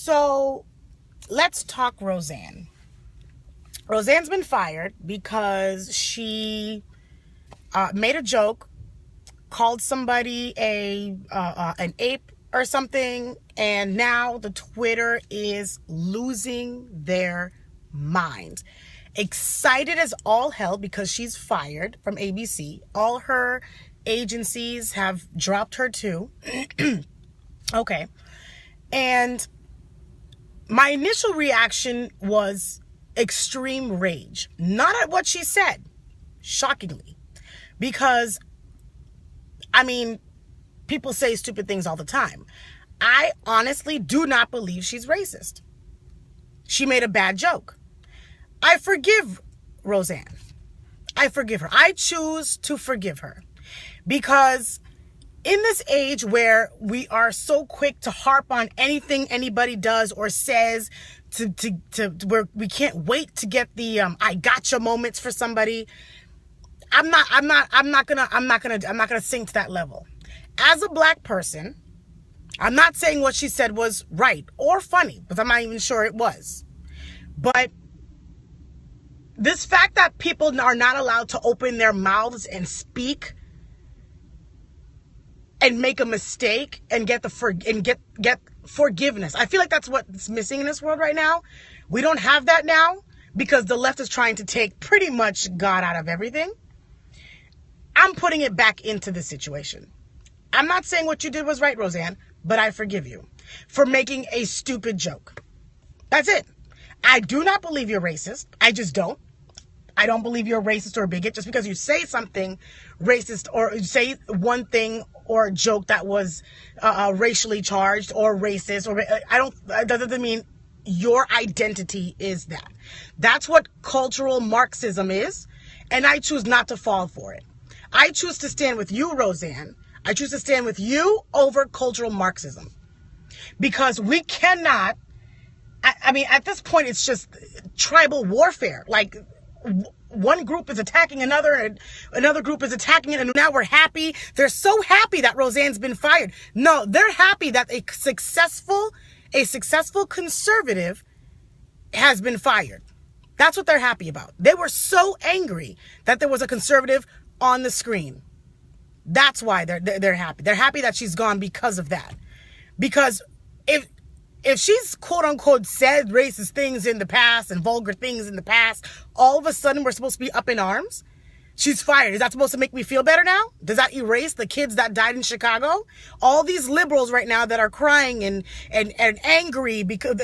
So let's talk Roseanne. Roseanne's been fired because she made a joke, called somebody an ape or something, and now the Twitter is losing their mind. Excited as all hell because she's fired from ABC. All her agencies have dropped her too. Okay. And my initial reaction was extreme rage. Not at what she said, shockingly. Because, I mean, people say stupid things all the time. I honestly do not believe she's racist. She made a bad joke. I forgive Roseanne. I forgive her. I choose to forgive her. Because in this age where we are so quick to harp on anything anybody does or says, to where we can't wait to get the I gotcha moments for somebody, I'm not gonna sink to that level. As a black person, I'm not saying what she said was right or funny, because I'm not even sure it was. But this fact that people are not allowed to open their mouths and speak and make a mistake and get forgiveness. I feel like that's what's missing in this world right now. We don't have that now because the left is trying to take pretty much God out of everything. I'm putting it back into the situation. I'm not saying what you did was right, Roseanne, but I forgive you for making a stupid joke. That's it. I do not believe you're racist. I just don't. I don't believe you're a racist or a bigot just because you say something racist or you say one thing or a joke that was racially charged or racist, or that doesn't mean your identity is that. That's what cultural Marxism is, and I choose not to fall for it. I choose to stand with you, Roseanne. I choose to stand with you over cultural Marxism, because we cannot. I mean, at this point, it's just tribal warfare. Like, one group is attacking another and another group is attacking it, and now we're happy. They're so happy that Roseanne's been fired. No, they're happy that a successful conservative has been fired. That's what they're happy about. They were so angry that there was a conservative on the screen. That's why they're happy. They're happy that she's gone because of that. Because if she's quote unquote said racist things in the past and vulgar things in the past, all of a sudden we're supposed to be up in arms. She's fired. Is that supposed to make me feel better now? Does that erase the kids that died in Chicago? All these liberals right now that are crying and angry because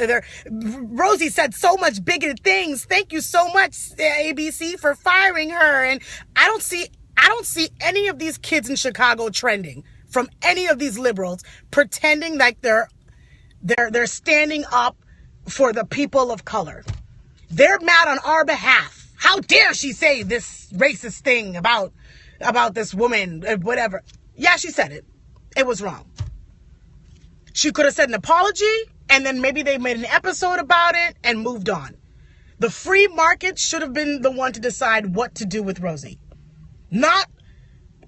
Rosie said so much bigoted things. Thank you so much, ABC, for firing her. And I don't see any of these kids in Chicago trending from any of these liberals pretending like they're standing up for the people of color. They're mad on our behalf. How dare she say this racist thing about this woman, whatever. Yeah, she said it. It was wrong. She could have said an apology, and then maybe they made an episode about it and moved on. The free market should have been the one to decide what to do with Rosie. Not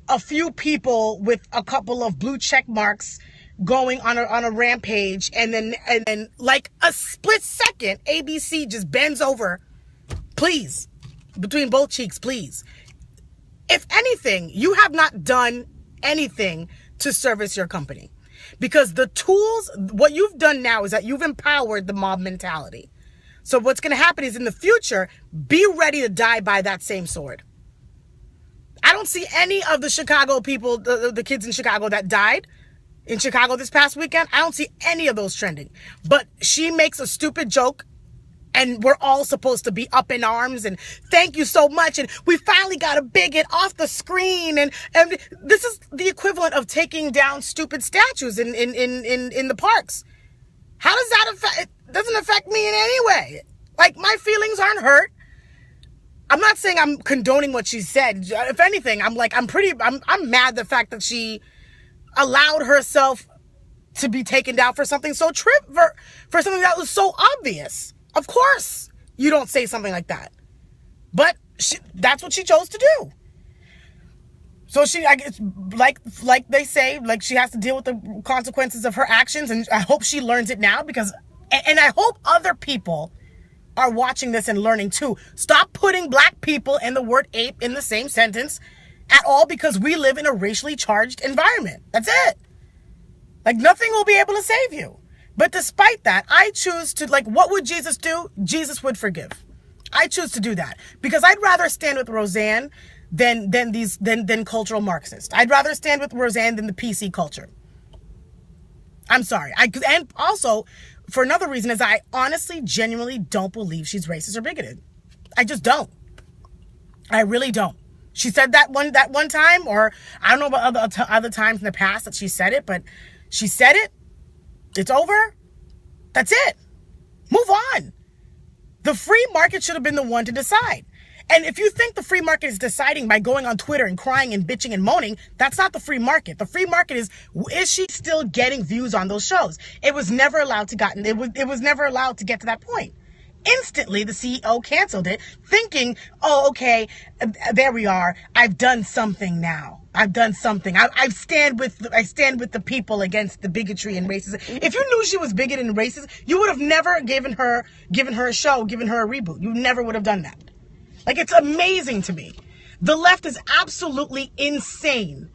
a few people with a couple of blue check marks going on a rampage, and then like a split second, ABC just bends over. Please, between both cheeks, please. If anything, you have not done anything to service your company, because the tools, what you've done now is that you've empowered the mob mentality. So what's going to happen is in the future, be ready to die by that same sword. I don't see any of the Chicago people, the kids in Chicago that died in Chicago this past weekend. I don't see any of those trending. But she makes a stupid joke, and we're all supposed to be up in arms and thank you so much, and we finally got a bigot off the screen, and this is the equivalent of taking down stupid statues in the parks. How does that affect? It doesn't affect me in any way. Like, my feelings aren't hurt. I'm not saying I'm condoning what she said. If anything, I'm mad the fact that she allowed herself to be taken down for something so for something that was so obvious. Of course you don't say something like that, but that's what she chose to do. So it's like they say, like, she has to deal with the consequences of her actions, and I hope she learns it now, because And I hope other people are watching this and learning too. Stop putting black people and the word ape in the same sentence at all, because we live in a racially charged environment. That's it. Like, nothing will be able to save you. But despite that, I choose to, like, what would Jesus do? Jesus would forgive. I choose to do that because I'd rather stand with Roseanne than cultural Marxists. I'd rather stand with Roseanne than the PC culture. I'm sorry. And also, for another reason, is I honestly, genuinely don't believe she's racist or bigoted. I just don't. I really don't. She said that one time, or I don't know about other times in the past that she said it, but she said it. It's over. That's it. Move on. The free market should have been the one to decide. And if you think the free market is deciding by going on Twitter and crying and bitching and moaning, that's not the free market. The free market is she still getting views on those shows? It was never allowed to it was never allowed to get to that point. Instantly, the CEO canceled it, thinking, oh, okay, there we are. I've done something now. I've done something. I stand with the people against the bigotry and racism. If you knew she was bigoted and racist, you would have never given her a show, given her a reboot. You never would have done that. Like, it's amazing to me. The left is absolutely insane.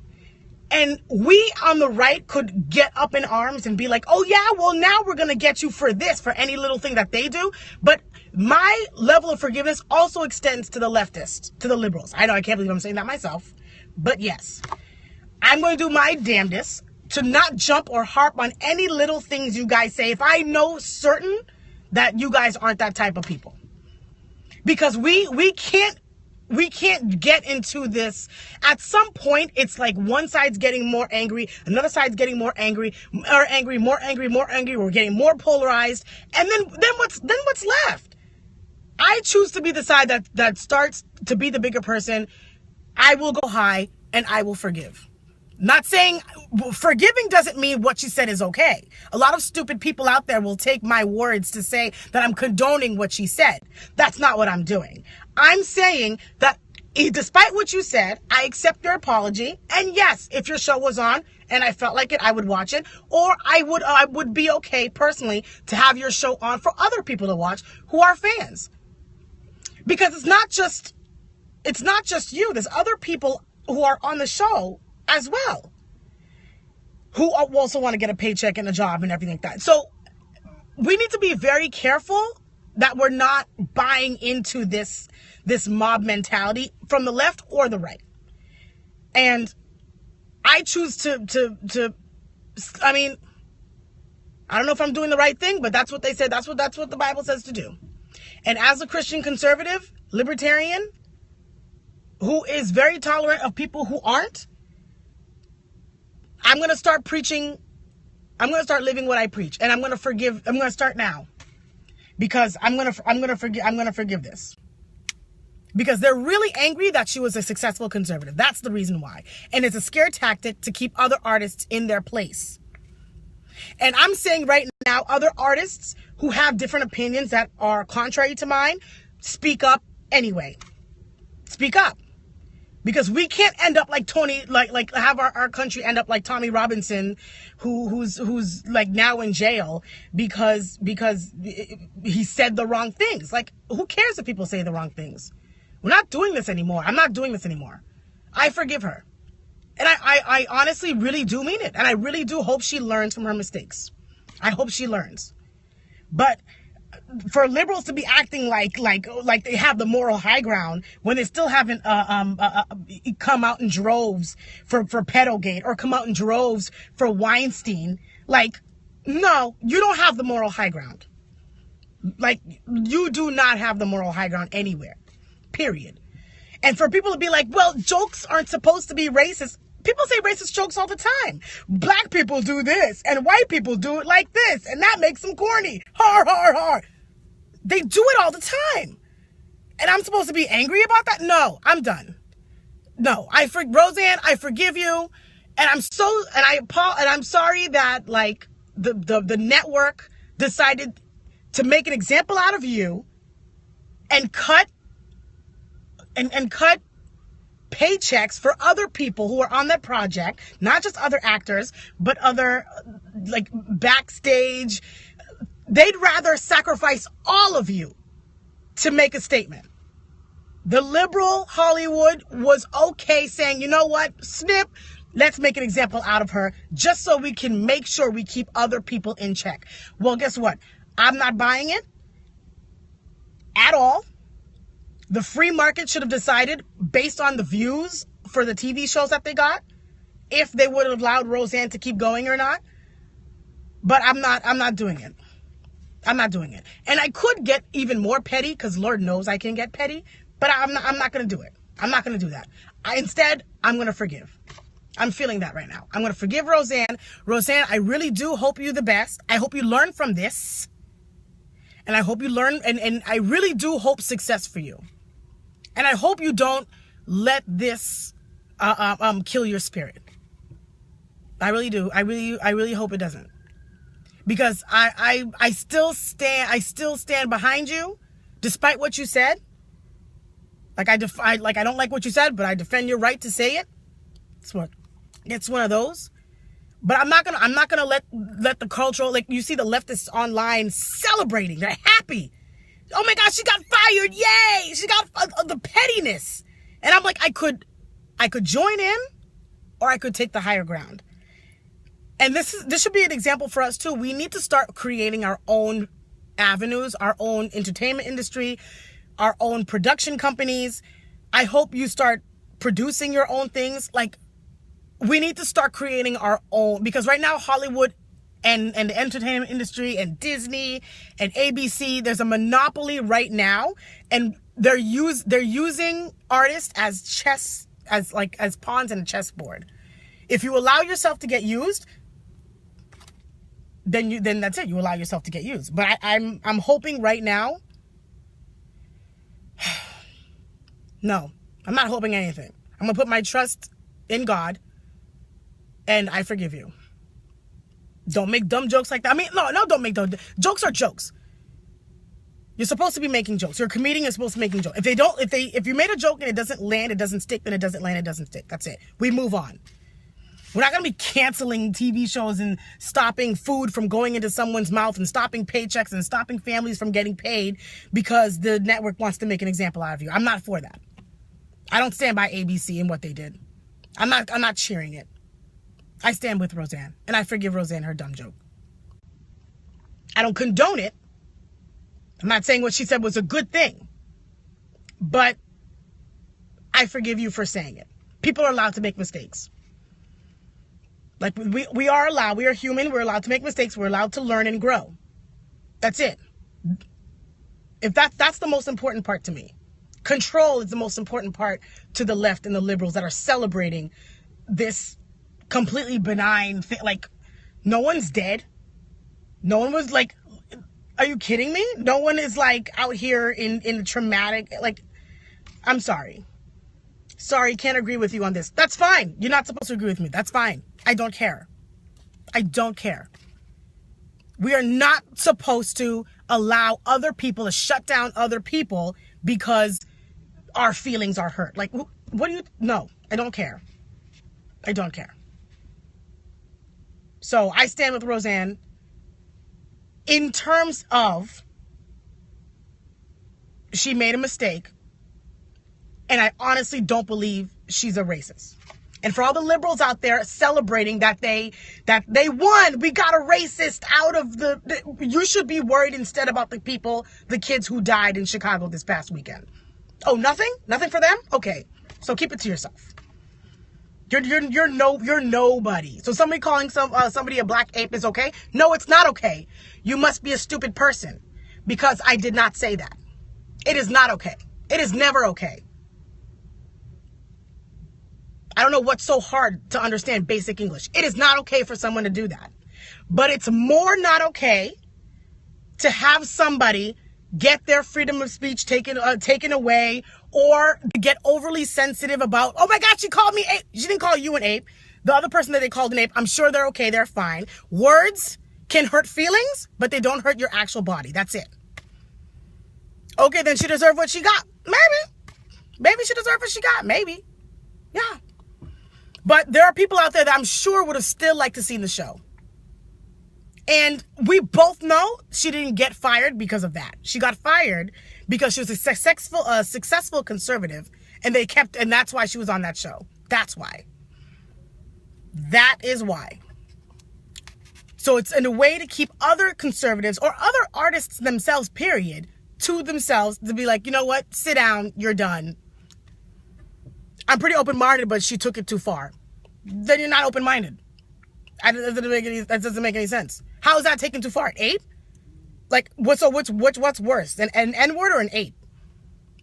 And we on the right could get up in arms and be like, oh yeah, well now we're going to get you for this, for any little thing that they do. But my level of forgiveness also extends to the leftists, to the liberals. I know, I can't believe I'm saying that myself. But yes, I'm going to do my damnedest to not jump or harp on any little things you guys say if I know certain that you guys aren't that type of people. Because we can't get into this. At some point, it's like one side's getting more angry, another side's getting more angry, more angry. We're getting more polarized. And then what's left? I choose to be the side that starts to be the bigger person. I will go high and I will forgive. Not saying forgiving doesn't mean what she said is okay. A lot of stupid people out there will take my words to say that I'm condoning what she said. That's not what I'm doing. I'm saying that despite what you said, I accept your apology. And yes, if your show was on and I felt like it, I would watch it. Or I would be okay personally to have your show on for other people to watch who are fans. Because it's not just you. There's other people who are on the show as well, who also want to get a paycheck and a job and everything like that. So we need to be very careful that we're not buying into this mob mentality from the left or the right. And I choose to I mean, I don't know if I'm doing the right thing, but that's what they said. That's what the Bible says to do. And as a Christian conservative, libertarian, who is very tolerant of people who aren't, I'm going to start preaching. I'm going to start living what I preach, and I'm going to forgive. I'm going to start now, because I'm going to forgive this, because they're really angry that she was a successful conservative. That's the reason why, and it's a scare tactic to keep other artists in their place. And I'm saying right now, other artists who have different opinions that are contrary to mine, speak up anyway. Speak up. Because we can't end up like Tony, like have our country end up like Tommy Robinson, who's like now in jail because he said the wrong things. Like, who cares if people say the wrong things? We're not doing this anymore. I'm not doing this anymore. I forgive her. And I honestly really do mean it. And I really do hope she learns from her mistakes. I hope she learns. But for liberals to be acting like they have the moral high ground when they still haven't come out in droves for Pedogate, or come out in droves for Weinstein, like, no, you don't have the moral high ground. Like, you do not have the moral high ground anywhere, period. And for people to be like, well, jokes aren't supposed to be racist. People say racist jokes all the time. Black people do this, and white people do it like this, and that makes them corny. Har, har, har. They do it all the time. And I'm supposed to be angry about that? No, I'm done. No, Roseanne, I forgive you. And I'm sorry that, like, the network decided to make an example out of you and cut paychecks for other people who are on that project, not just other actors, but other, like, backstage they'd rather sacrifice all of you to make a statement. The liberal Hollywood was okay saying, you know what, snip, let's make an example out of her just so we can make sure we keep other people in check. Well, guess what? I'm not buying it at all. The free market should have decided based on the views for the TV shows that they got if they would have allowed Roseanne to keep going or not. But I'm not doing it. I'm not doing it. And I could get even more petty because Lord knows I can get petty, but I'm not going to do it. I'm not going to do that. Instead, I'm going to forgive. I'm feeling that right now. I'm going to forgive Roseanne. Roseanne, I really do hope you the best. I hope you learn from this. And I hope you learn, and I really do hope success for you. And I hope you don't let this kill your spirit. I really do. I really hope it doesn't. Because I still stand behind you, despite what you said. Like I don't like what you said, but I defend your right to say it. It's one of those. But I'm not gonna let the cultural, like, you see the leftists online celebrating. They're happy. Oh my gosh, she got fired! Yay! She got the pettiness. And I'm like, I could join in, or I could take the higher ground. And this should be an example for us too. We need to start creating our own avenues, our own entertainment industry, our own production companies. I hope you start producing your own things. Like, we need to start creating our own, because right now Hollywood and the entertainment industry and Disney and ABC, there's a monopoly right now, and they're using artists as pawns in a chessboard. If you allow yourself to get used, then that's it. You allow yourself to get used. But I'm hoping right now. No, I'm not hoping anything. I'm gonna put my trust in God, and I forgive you. Don't make dumb jokes like that. I mean, no, don't make dumb jokes. Are jokes. You're supposed to be making jokes. You're a comedian. You're supposed to be making jokes. If you made a joke and it doesn't land, it doesn't stick, then it doesn't land, it doesn't stick. That's it. We move on. We're not going to be canceling TV shows and stopping food from going into someone's mouth and stopping paychecks and stopping families from getting paid because the network wants to make an example out of you. I'm not for that. I don't stand by ABC and what they did. I'm not cheering it. I stand with Roseanne, and I forgive Roseanne her dumb joke. I don't condone it. I'm not saying what she said was a good thing, but I forgive you for saying it. People are allowed to make mistakes. Like, we are allowed, we are human, we're allowed to make mistakes, we're allowed to learn and grow. That's it. If that's the most important part to me. Control is the most important part to the left and the liberals that are celebrating this completely benign thing. Like, no one's dead. No one was like, are you kidding me? No one is like out here in traumatic, like, I'm sorry. Sorry, can't agree with you on this. That's fine. You're not supposed to agree with me. That's fine. I don't care. I don't care. We are not supposed to allow other people to shut down other people because our feelings are hurt. Like, what do you... No, I don't care. I don't care. So I stand with Roseanne in terms of she made a mistake, and I honestly don't believe she's a racist. And for all the liberals out there celebrating that they won, we got a racist out of you should be worried instead about the kids who died in Chicago this past weekend. Oh, nothing? Nothing for them? Okay. So keep it to yourself. You're nobody. So somebody calling somebody a black ape is okay? No, it's not okay. You must be a stupid person because I did not say that. It is not okay. It is never okay. I don't know what's so hard to understand basic English. It is not okay for someone to do that. But it's more not okay to have somebody get their freedom of speech taken away, or get overly sensitive about, oh my God, she called me ape. She didn't call you an ape. The other person that they called an ape, I'm sure they're okay. They're fine. Words can hurt feelings, but they don't hurt your actual body. That's it. Okay, then she deserved what she got. Maybe she deserved what she got. Maybe. Yeah. But there are people out there that I'm sure would have still liked to see the show. And we both know she didn't get fired because of that. She got fired because she was a successful conservative, and that's why she was on that show. That's why. That is why. So it's in a way to keep other conservatives or other artists themselves, period, to themselves, to be like, you know what? Sit down. You're done. I'm pretty open-minded, but she took it too far. Then you're not open-minded. That doesn't make any sense. How is that taken too far? 8? Like, what's worse? An N-word or an 8?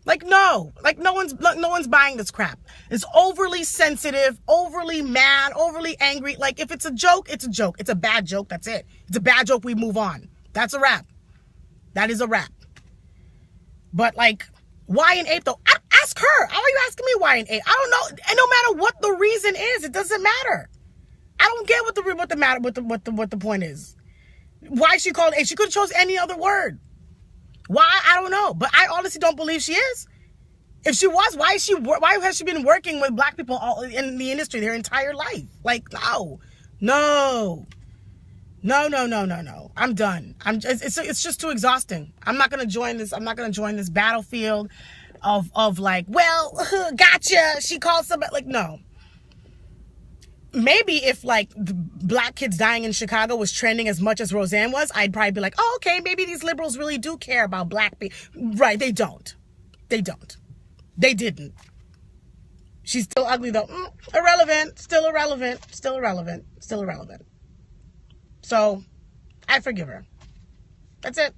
Like, no. Like, no one's buying this crap. It's overly sensitive, overly mad, overly angry. Like, if it's a joke, it's a joke. It's a bad joke, that's it. It's a bad joke, we move on. That's a wrap. That is a wrap. But, like, why an 8, though? Ask her. How are you asking me why an 8? I don't know. And no matter what the reason is, it doesn't matter. I don't get what the point is. Why she called 8? She could have chose any other word. Why? I don't know. But I honestly don't believe she is. If she was, why has she been working with black people all in the industry their entire life? Like, no. I'm done. It's just too exhausting. I'm not gonna join this. I'm not gonna join this battlefield of like, well, gotcha. She called somebody. Like, no. Maybe if like the black kids dying in Chicago was trending as much as Roseanne was, I'd probably be like, oh, okay, maybe these liberals really do care about black people. Right, they don't. They didn't. She's still ugly though. Irrelevant, still irrelevant. So, I forgive her. That's it.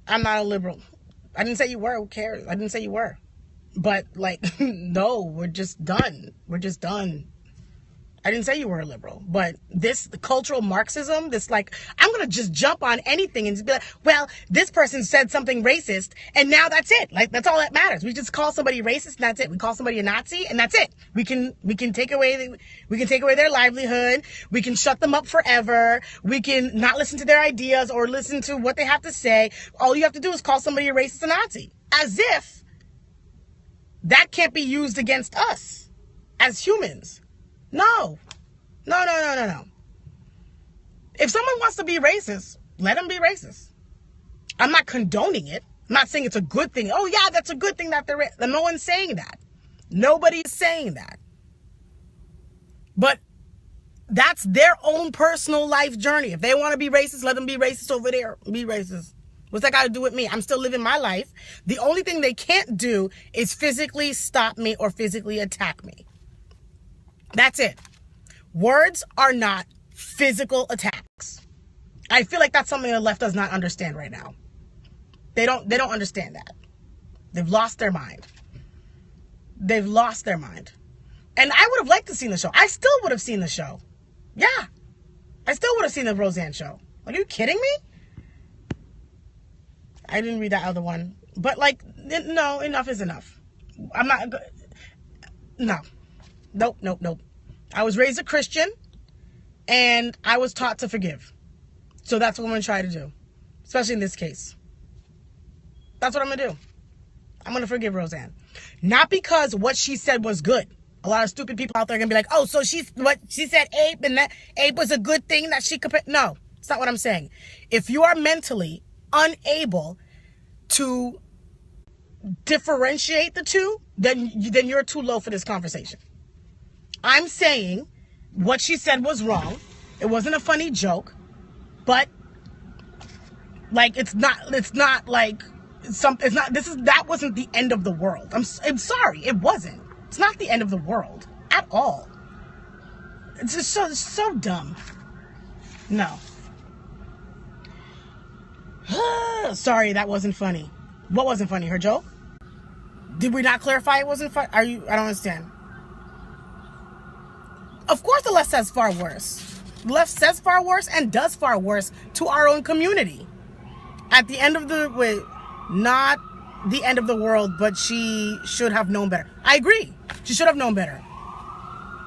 I'm not a liberal. I didn't say you were, who cares? I didn't say you were. But, like, no, we're just done. I didn't say you were a liberal. But the cultural Marxism, this, like, I'm going to just jump on anything and just be like, well, this person said something racist, and now that's it. Like, that's all that matters. We just call somebody racist, and that's it. We call somebody a Nazi, and that's it. We can take away their livelihood. We can shut them up forever. We can not listen to their ideas or listen to what they have to say. All you have to do is call somebody a racist, a Nazi. As if that can't be used against us as humans. No. If someone wants to be racist, let them be racist. I'm not condoning it. I'm not saying it's a good thing. Oh, yeah, that's a good thing that they're racist. No one's saying that. Nobody's saying that. But that's their own personal life journey. If they want to be racist, let them be racist over there. Be racist. What's that got to do with me? I'm still living my life. The only thing they can't do is physically stop me or physically attack me. That's it. Words are not physical attacks. I feel like that's something the left does not understand right now. They don't understand that. They've lost their mind. And I would have liked to see the show. I still would have seen the show. Yeah. I still would have seen the Roseanne show. Are you kidding me? I didn't read that other one. But, like, no, enough is enough. I'm not... No. Nope. I was raised a Christian, and I was taught to forgive. So that's what I'm going to try to do. Especially in this case. That's what I'm going to do. I'm going to forgive Roseanne. Not because what she said was good. A lot of stupid people out there are going to be like, oh, so what she said ape, and that ape was a good thing that she could... No, it's not what I'm saying. If you are mentally unable to differentiate the two, then you're too low for this conversation. I'm saying what she said was wrong. It wasn't a funny joke, but like that wasn't the end of the world. I'm sorry, it wasn't. It's not the end of the world at all. It's just so dumb. No. Sorry, that wasn't funny. What wasn't funny? Her joke? Did we not clarify it wasn't funny? I don't understand. Of course the left says far worse. The left says far worse and does far worse to our own community. At the end of not the end of the world, but she should have known better. I agree. She should have known better.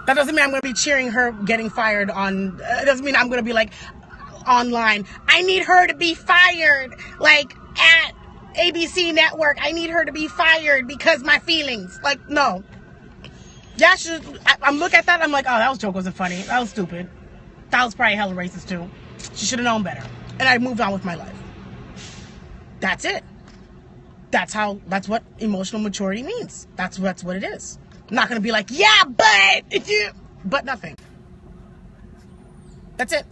That doesn't mean I'm going to be cheering her getting fired on... It doesn't mean I'm going to be like... online, I need her to be fired, like at ABC Network, I need her to be fired because my feelings. Like, no. I'm looking at that, I'm like, oh, that joke wasn't funny. That was stupid. That was probably hella racist too. She should have known better. And I moved on with my life. That's it. That's what emotional maturity means. That's what it is. I'm not going to be like, yeah, but nothing. That's it.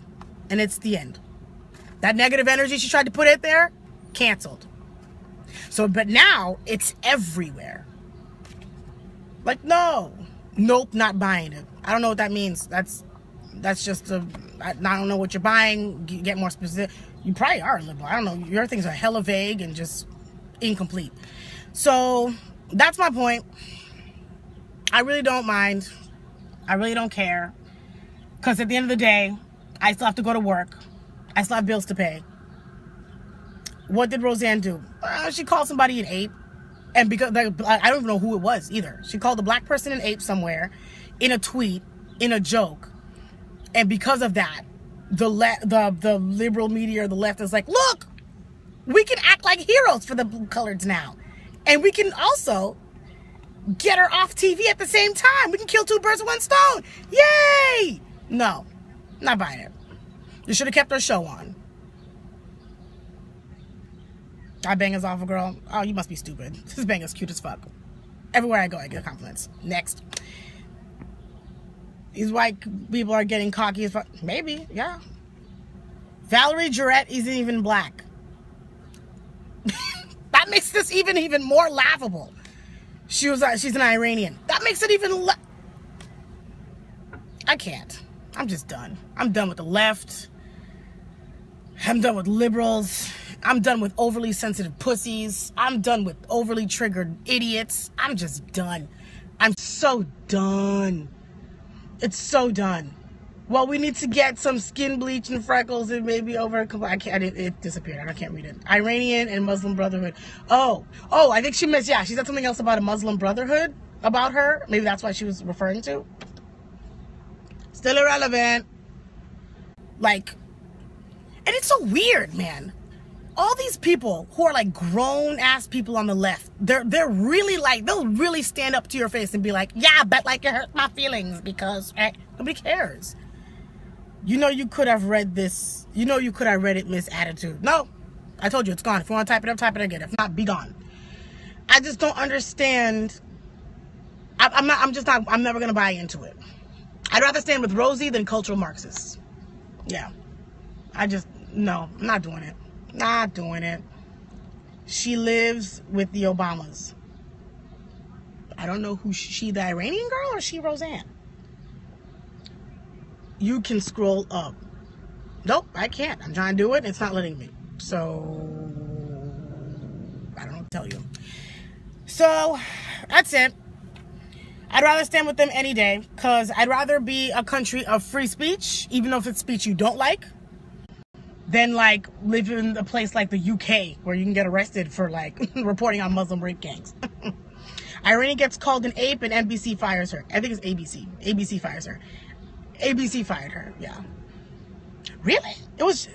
And it's the end. That negative energy she tried to put it there, canceled. So, but now it's everywhere. Like, nope, not buying it. I don't know what that means. That's just I don't know what you're buying. Get more specific. You probably are a liberal. I don't know. Your things are hella vague and just incomplete. So that's my point. I really don't mind. I really don't care. Because at the end of the day, I still have to go to work. I still have bills to pay. What did Roseanne do? She called somebody an ape. And because I don't even know who it was either. She called a black person an ape somewhere in a tweet, in a joke. And because of that, the liberal media or the left is like, look, we can act like heroes for the coloreds now. And we can also get her off TV at the same time. We can kill 2 birds with 1 stone. Yay! No, not buying it. You should have kept her show on. I bang his awful girl. Oh, you must be stupid. This bang is cute as fuck. Everywhere I go, I get compliments. Next. These white people are getting cocky as fuck. Maybe, yeah. Valerie Jarrett isn't even black. That makes this even more laughable. She's an Iranian. That makes it even I can't. I'm just done. I'm done with the left. I'm done with liberals. I'm done with overly sensitive pussies. I'm done with overly triggered idiots. I'm just done. I'm so done. It's so done. Well, we need to get some skin bleach and freckles and maybe over a couple. It disappeared. I can't read it. Iranian and Muslim Brotherhood. Oh, I think she missed. Yeah, she said something else about a Muslim Brotherhood about her. Maybe that's what she was referring to. Still irrelevant. Like, and it's so weird, man. All these people who are like grown ass people on the left, they're really like, they'll really stand up to your face and be like, yeah, but like it hurt my feelings because nobody cares. You know you could have read this. You know you could have read it, Miss Attitude. No, I told you it's gone. If you want to type it up, type it again. If not, be gone. I just don't understand. I'm never gonna buy into it. I'd rather stand with Rosie than cultural Marxists. Yeah, no, I'm not doing it. Not doing it. She lives with the Obamas. I don't know who she, the Iranian girl, or she Roseanne? You can scroll up. Nope, I can't. I'm trying to do it. It's not letting me. So, I don't know what to tell you. So, that's it. I'd rather stand with them any day, because I'd rather be a country of free speech, even though if it's speech you don't like, than like live in a place like the UK where you can get arrested for like reporting on Muslim rape gangs. Irene gets called an ape and NBC fires her. I think it's ABC. ABC fires her. ABC fired her. Yeah. Really?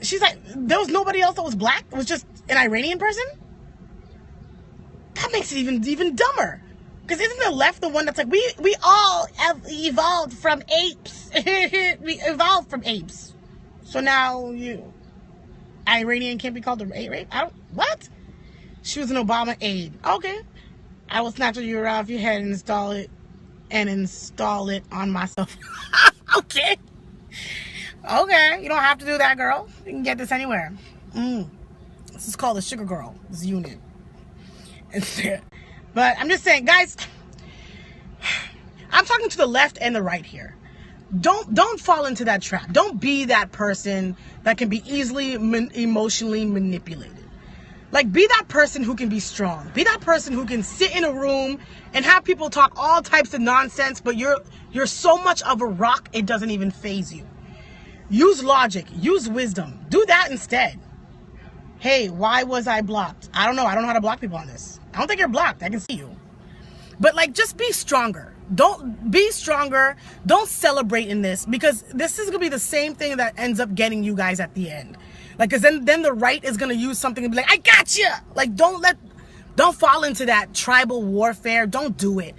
She's like, there was nobody else that was black? It was just an Iranian person? That makes it even dumber. Because isn't the left the one that's like, we all have evolved from apes. We evolved from apes. So now Iranian can't be called an ape? What? She was an Obama aide. Okay. I will snatch your off your head and install it on myself. Okay. Okay. You don't have to do that, girl. You can get this anywhere. This is called the Sugar Girl. This unit. But I'm just saying, guys, I'm talking to the left and the right here. Don't fall into that trap. Don't be that person that can be easily emotionally manipulated. Like, be that person who can be strong. Be that person who can sit in a room and have people talk all types of nonsense, but you're so much of a rock, it doesn't even faze you. Use logic. Use wisdom. Do that instead. Hey, why was I blocked? I don't know. I don't know how to block people on this. I don't think you're blocked. I can see you. But, like, just be stronger. Don't be stronger. Don't celebrate in this, because this is going to be the same thing that ends up getting you guys at the end. Like, because then the right is going to use something and be like, I got you. Like, don't fall into that tribal warfare. Don't do it.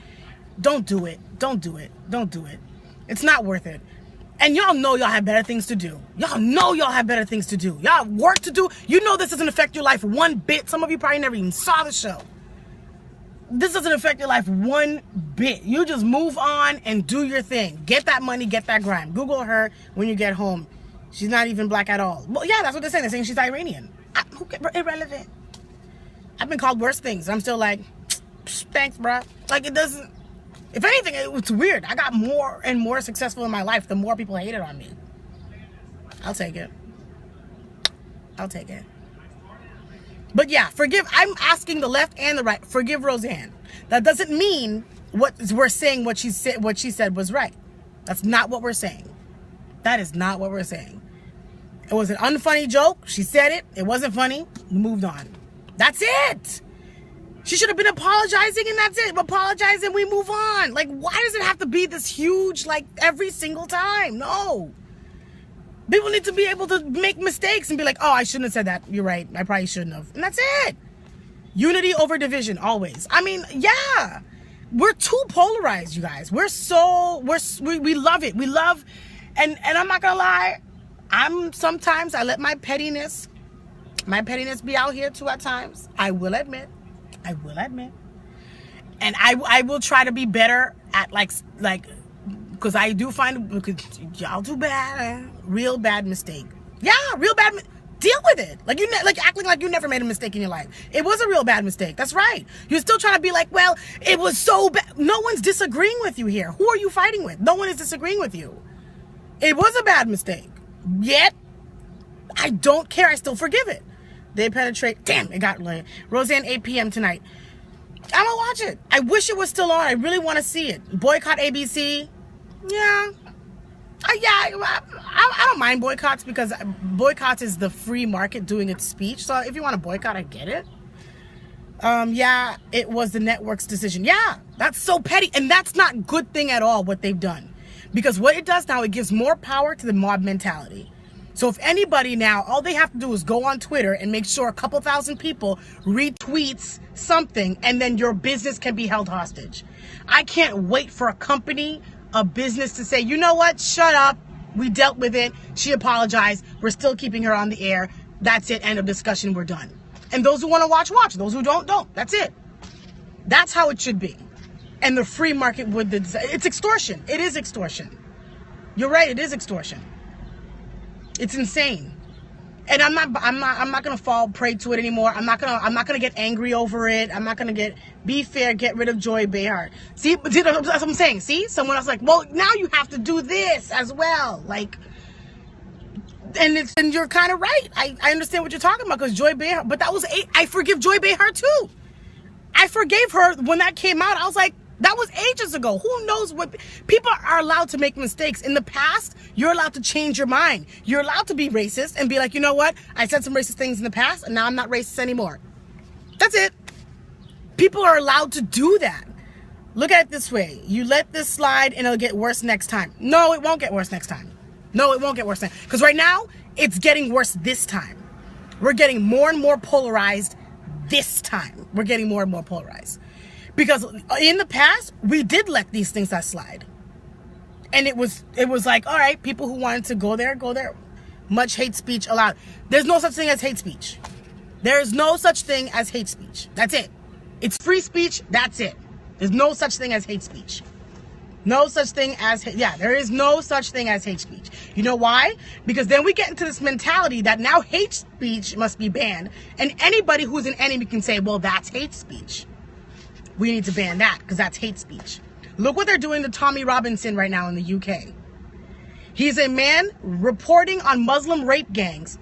Don't do it. Don't do it. Don't do it. It's not worth it. And y'all know y'all have better things to do. Y'all know y'all have better things to do. Y'all have work to do. You know this doesn't affect your life one bit. Some of you probably never even saw the show. This doesn't affect your life one bit. You just move on and do your thing. Get that money, get that grind. Google her when you get home. She's not even black at all. Well, yeah, that's what they're saying. They're saying she's Iranian. Irrelevant. I've been called worse things. I'm still like, thanks, bruh. Like, it doesn't... If anything, it's weird. I got more and more successful in my life the more people hated on me. I'll take it. I'll take it. But yeah, forgive. I'm asking the left and the right. Forgive Roseanne. That doesn't mean we're saying what she said was right. That's not what we're saying. That is not what we're saying. It was an unfunny joke. She said it. It wasn't funny. We moved on. That's it. She should have been apologizing and that's it. Apologize and we move on. Like, why does it have to be this huge, like, every single time? No. People need to be able to make mistakes and be like, oh, I shouldn't have said that. You're right. I probably shouldn't have. And that's it. Unity over division, always. I mean, yeah. We're too polarized, you guys. We love it. We love, and I'm not gonna lie, sometimes I let my pettiness be out here too at times. I will admit. And I will try to be better at like, because I do find, because y'all too bad, real bad mistake. Yeah, real bad, deal with it. Like acting like you never made a mistake in your life. It was a real bad mistake. That's right. You're still trying to be like, well, it was so bad. No one's disagreeing with you here. Who are you fighting with? No one is disagreeing with you. It was a bad mistake. Yet, I don't care. I still forgive it. They penetrate. Damn, it got late. Roseanne, 8 p.m. tonight. I'm gonna watch it. I wish it was still on. I really want to see it. Boycott ABC. Yeah. I don't mind boycotts because boycotts is the free market doing its speech. So if you want to boycott, I get it. Yeah, it was the network's decision. Yeah, that's so petty. And that's not good thing at all, what they've done. Because what it does now, it gives more power to the mob mentality. So if anybody now, all they have to do is go on Twitter and make sure a couple thousand people retweets something and then your business can be held hostage. I can't wait for a company, a business to say, you know what, shut up. We dealt with it. She apologized. We're still keeping her on the air. That's it. End of discussion. We're done. And those who want to watch, watch. Those who don't, don't. That's it. That's how it should be. And the free market would, it's extortion. It is extortion. You're right. It is extortion. It's insane. And I'm not gonna fall prey to it anymore. I'm not gonna get angry over it. I'm not gonna be fair, get rid of Joy Behar. See, that's what I'm saying. See, someone else like, well, now you have to do this as well. Like, and you're kind of right. I understand what you're talking about because Joy Behar, but I forgive Joy Behar too. I forgave her when that came out. I was like, that was ages ago. Who knows what... People are allowed to make mistakes. In the past, you're allowed to change your mind. You're allowed to be racist and be like, you know what? I said some racist things in the past, and now I'm not racist anymore. That's it. People are allowed to do that. Look at it this way. You let this slide, and it'll get worse next time. No, it won't get worse next time. No, it won't get worse next time. Because right now, it's getting worse this time. We're getting more and more polarized this time. We're getting more and more polarized. Because in the past, we did let these things slide. And it was like, all right, people who wanted to go there, go there. Much hate speech allowed. There's no such thing as hate speech. There's no such thing as hate speech. That's it. It's free speech. That's it. There's no such thing as hate speech. No such thing as, there is no such thing as hate speech. You know why? Because then we get into this mentality that now hate speech must be banned. And anybody who's an enemy can say, well, that's hate speech. We need to ban that because that's hate speech. Look what they're doing to Tommy Robinson right now in the UK. He's a man reporting on Muslim rape gangs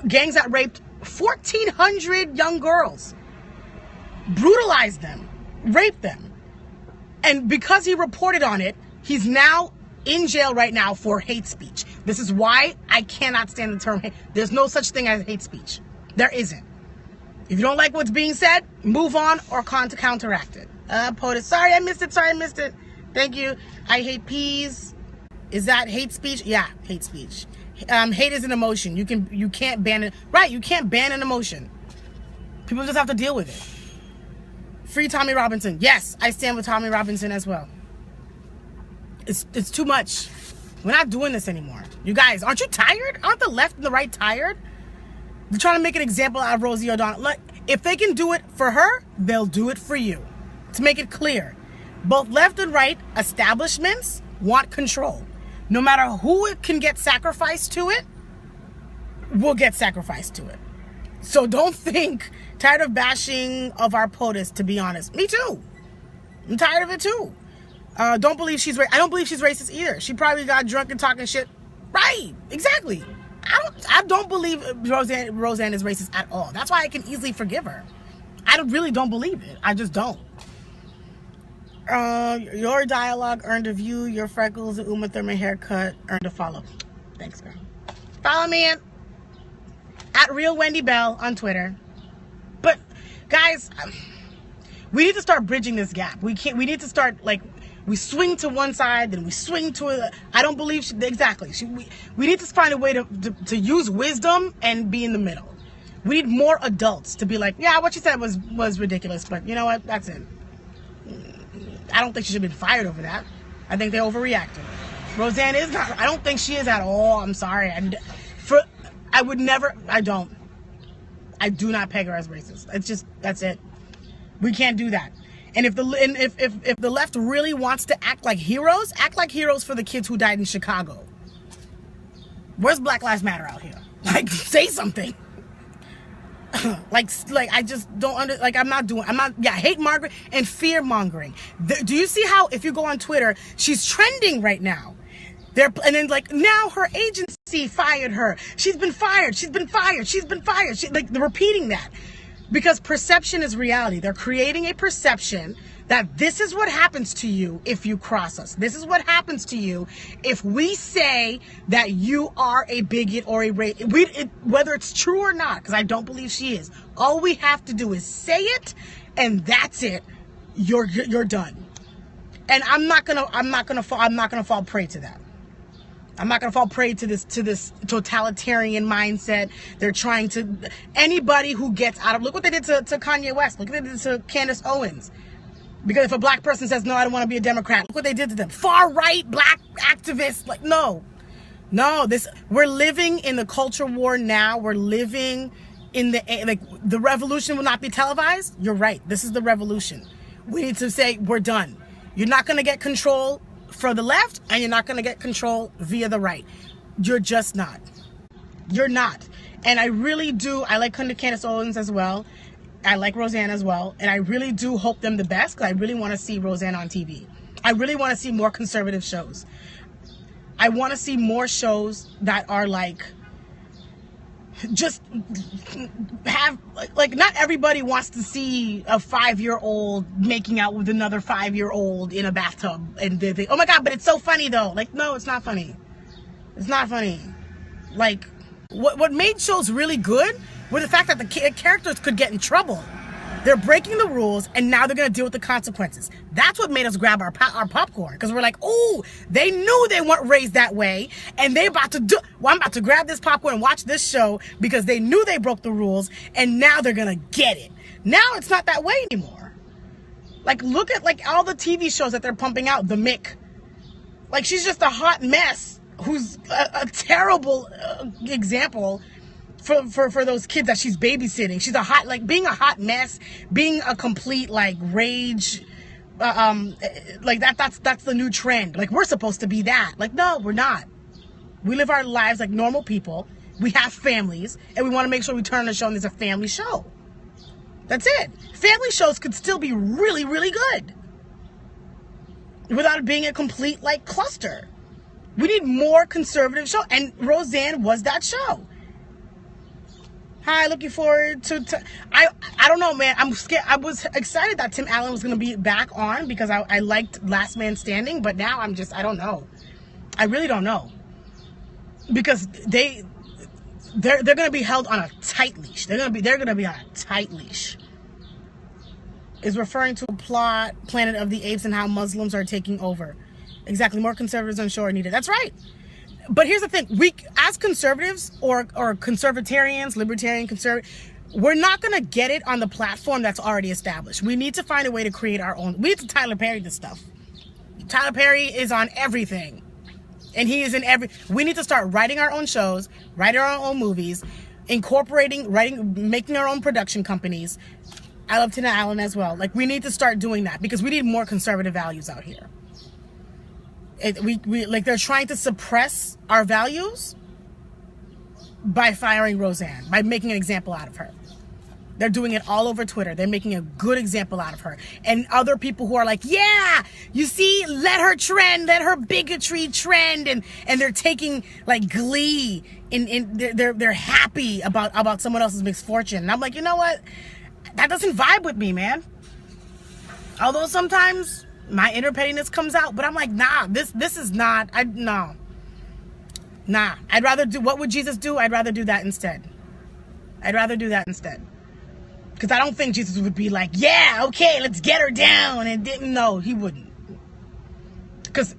that raped 1,400 young girls, brutalized them, raped them. And because he reported on it, he's now in jail right now for hate speech. This is why I cannot stand the term hate. There's no such thing as hate speech. There isn't. If you don't like what's being said, move on or counteract it. POTUS, sorry I missed it. Thank you. I hate peas. Is that hate speech? Yeah, hate speech. Hate is an emotion. You can't ban it. Right, you can't ban an emotion. People just have to deal with it. Free Tommy Robinson. Yes, I stand with Tommy Robinson as well. It's too much. We're not doing this anymore. You guys, aren't you tired? Aren't the left and the right tired? They're trying to make an example out of Rosie O'Donnell. Look, if they can do it for her, they'll do it for you. To make it clear, both left and right establishments want control. No matter who it can get sacrificed to it, will get sacrificed to it. So don't think, tired of bashing of our POTUS, to be honest. Me too. I'm tired of it too. I don't believe she's racist either. She probably got drunk and talking shit. Right, exactly. I don't believe Roseanne is racist at all. That's why I can easily forgive her. I really don't believe it. I just don't. Your dialogue earned a view. Your freckles, the Uma Thurman haircut earned a follow. Thanks, girl. Follow me at RealWendyBelle on Twitter. But guys, we need to start bridging this gap. We need to start, like, we swing to one side, then we swing to a, I don't believe we need to find a way to use wisdom and be in the middle. We need more adults to be like, yeah, what you said was ridiculous, but you know what, that's it. I don't think she should have been fired over that. I think they overreacted. Roseanne is not, I don't think she is at all. I'm sorry. I do not peg her as racist. It's just, that's it. We can't do that. And if the left really wants to act like heroes for the kids who died in Chicago. Where's Black Lives Matter out here? Like, say something. like I just don't hate Margaret and fear mongering. Do you see how, if you go on Twitter, she's trending right now? And then, like, now her agency fired her. She's been fired. She's been fired. She's been fired. They're repeating that. Because perception is reality. They're creating a perception that this is what happens to you if you cross us. This is what happens to you if we say that you are a bigot or a racist. Whether it's true or not, because I don't believe she is. All we have to do is say it, and that's it. You're done. And I'm not gonna fall prey to that. I'm not gonna fall prey to this totalitarian mindset. They're trying to, anybody who gets out of, look what they did to Kanye West. Look what they did to Candace Owens. Because if a black person says, no, I don't want to be a Democrat, look what they did to them. Far right black activists. Like, no, we're living in the culture war now. We're living in the revolution will not be televised. You're right. This is the revolution. We need to say, we're done. You're not going to get control for the left, and you're not going to get control via the right. You're just not. You're not. And I really do, I like Candace Owens as well. I like Roseanne as well. And I really do hope them the best, because I really want to see Roseanne on TV. I really want to see more conservative shows. I want to see more shows that are like, just have, like, not everybody wants to see a 5-year-old making out with another 5-year-old in a bathtub and they think, oh my God, but it's so funny though. Like, no, it's not funny. It's not funny. Like, what made shows really good were the fact that the characters could get in trouble. They're breaking the rules, and now they're going to deal with the consequences. That's what made us grab our popcorn, because we're like, oh, they knew they weren't raised that way, and I'm about to grab this popcorn and watch this show because they knew they broke the rules, and now they're going to get it. Now it's not that way anymore. Like, look at, like, all the TV shows that they're pumping out. The Mick. Like, she's just a hot mess who's a terrible example for those kids that she's babysitting. She's being a hot mess, being a complete, like, rage, like, that's the new trend. Like, we're supposed to be that. Like, no, we're not. We live our lives like normal people. We have families, and we want to make sure we turn on the show and there's a family show. That's it. Family shows could still be really, really good without it being a complete, like, cluster. We need more conservative show, and Roseanne was that show. Hi, looking forward to I don't know, man. I'm scared. I was excited that Tim Allen was going to be back on because I liked Last Man Standing, but now I don't know. I really don't know. Because they're going to be held on a tight leash. They're going to be on a tight leash. Is referring to a plot, Planet of the Apes, and how Muslims are taking over. Exactly. More conservatives on show are needed. That's right. But here's the thing, we, as conservatives or conservatarians, libertarian, conservative, we're not going to get it on the platform that's already established. We need to find a way to create our own. We need to Tyler Perry this stuff. Tyler Perry is on everything. And he is in every... We need to start writing our own shows, writing our own movies, making our own production companies. I love Tina Allen as well. Like, we need to start doing that because we need more conservative values out here. Like, they're trying to suppress our values by firing Roseanne, by making an example out of her. They're doing it all over Twitter. They're making a good example out of her. And other people who are like, yeah, you see, let her trend, let her bigotry trend. And they're taking like glee they're happy about someone else's misfortune. And I'm like, you know what? That doesn't vibe with me, man. Although sometimes my inner pettiness comes out, but I'm like, nah, this is not, no. Nah, I'd rather do, what would Jesus do? I'd rather do that instead. I'd rather do that instead. Because I don't think Jesus would be like, yeah, okay, let's get her down. And didn't know, he wouldn't. Because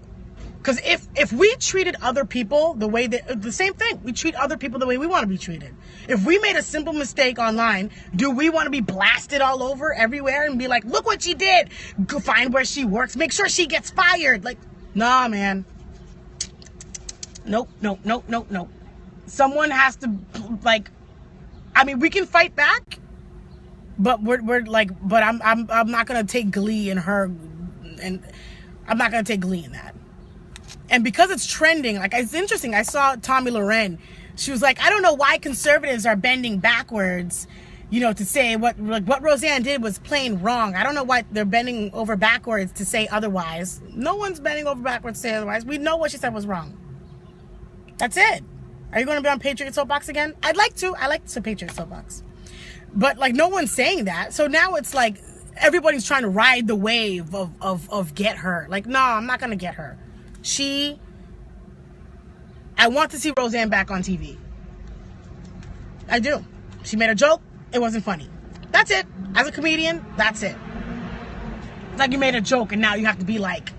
if we treated other people the way that, the same thing, we treat other people the way we want to be treated. If we made a simple mistake online, do we want to be blasted all over everywhere and be like, look what she did? Go find where she works. Make sure she gets fired. Like, nah, man. Nope. Someone has to, like, I mean, we can fight back. But we're like, but I'm not gonna take glee in her, and I'm not gonna take glee in that. And because it's trending, like, it's interesting. I saw Tommy Loren. She was like, I don't know why conservatives are bending backwards, you know, to say what Roseanne did was plain wrong. I don't know why they're bending over backwards to say otherwise. No one's bending over backwards to say otherwise. We know what she said was wrong. That's it. Are you going to be on Patriot Soapbox again? I'd like to. I like the Patriot Soapbox. But, like, no one's saying that. So now it's like everybody's trying to ride the wave of get her. Like, no, I'm not going to get her. I want to see Roseanne back on TV. I do. She made a joke. It wasn't funny. That's it. As a comedian, that's it. It's like you made a joke and now you have to be, like,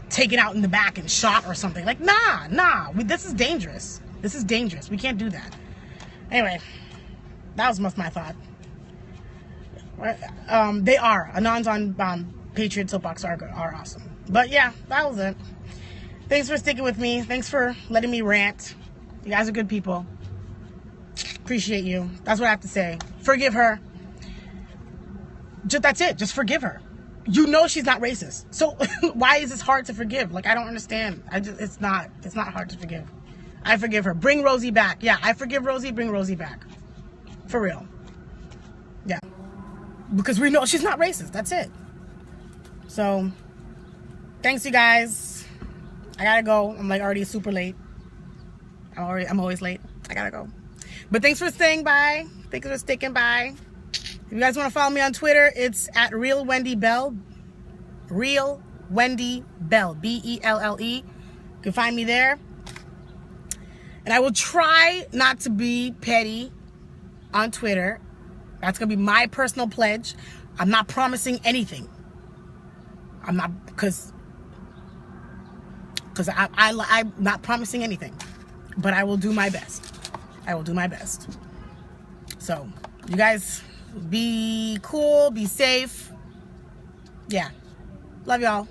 taken out in the back and shot or something. Like, nah. This is dangerous. This is dangerous. We can't do that. Anyway. That was my thought. They are. Anons on Patriot Soapbox are awesome. But yeah, that was it. Thanks for sticking with me. Thanks for letting me rant. You guys are good people. Appreciate you. That's what I have to say. Forgive her. That's it. Just forgive her. You know she's not racist. So why is this hard to forgive? Like, I don't understand. It's not hard to forgive. I forgive her. Bring Rosie back. Yeah, I forgive Rosie. Bring Rosie back. For real. Yeah. Because we know she's not racist. That's it. So, thanks you guys. I gotta go. I'm like already super late. I'm always late. I gotta go. But thanks for staying by. Thanks for sticking by. If you guys want to follow me on Twitter, it's at RealWendyBelle. RealWendyBelle. B-E-L-L-E. You can find me there. And I will try not to be petty on Twitter. That's gonna be my personal pledge. I'm not promising anything. I'm not, because I'm not promising anything, but I will do my best. I will do my best. So you guys be cool, be safe. Yeah, love y'all.